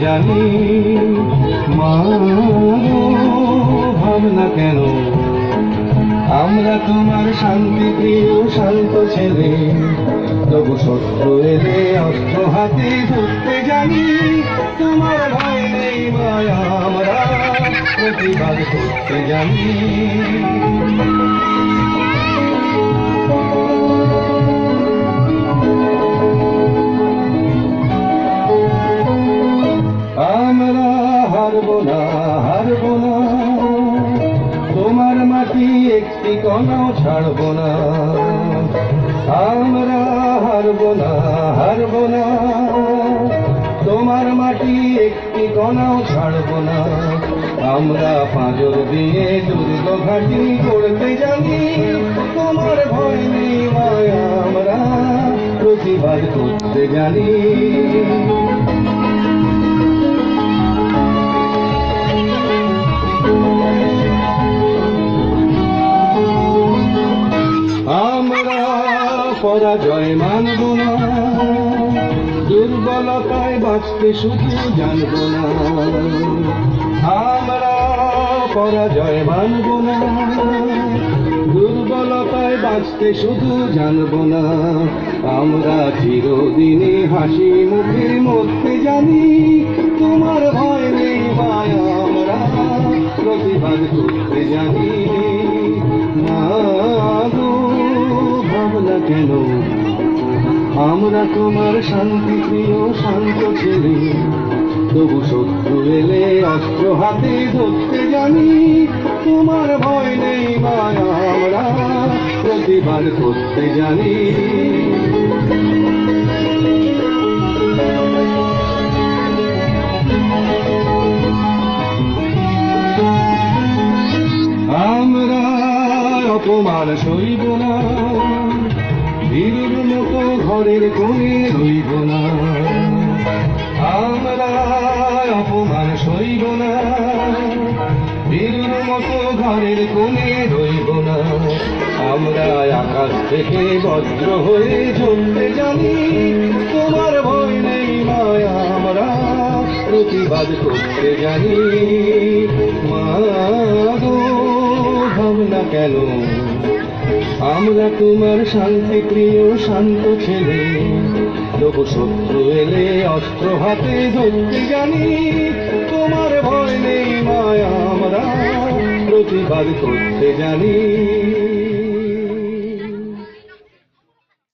জানি। মা গো, ভাবনা কেন? আমরা তোমার শান্তি প্রিয় শান্ত ছেলে, তবু শত্রু এলে অস্ত্র হাতে ধরতে জানি। তোমার ভয় নেই মায়া, আমরা প্রতিবাদ করতে জানি। আমরা হারবো না, হারবো না, তোমার মাটি একটি কণাও ছাড়বো না। আমরা হারবো না, হারবো না, তোমার মাটি একটি কণাও ছাড়বো না। আমরা পাঁজর দিয়ে দুর্গ ঘাটি করতে জানি। তোমার ভয় নেই মায়া, আমরা প্রতিবাদ করতে জানি। আমরা পরাজয় মানব না, দুর্বলতায় বাঁচতে শুধু জানব না। আমরা পরাজয় মানব না, দুর্বলতায় বাঁচতে শুধু জানব না। আমরা চিরদিনে হাসি মুখে মরতে জানি। তোমার ভয় নেই মায়া, আমরা প্রতিবাদ করতে জানি। মা গো, ভাবনা কেন? আমরা তোমার শান্তি প্রিয় শান্ত ছেলে, তবু শত্রু এলে অস্ত্র হাতে ধরতে জানি। তোমার ভয় নেই মায়া, আমরা প্রতিবাদ করতে জানি। আমরা অপমান সইব না, বীরের মতো ঘরের কোণে রইব না। আমরা অপমান সইব না, বীরের মতো ঘরের কোণে রইব না। আমরা আকাশ থেকে বজ্র হয়ে ঝরতে জানি। তোমার ভয় নেই মায়া, আমরা প্রতিবাদ করতে জানি। মা গো, ভাবনা কেন? আমরা তোমার শান্তি প্রিয় শান্ত ছেলে, তবু শত্রু এলে অস্ত্র হাতে ধরতে জানি। তোমার ভয় নেই মায়া, আমরা প্রতিবাদ করতে জানি।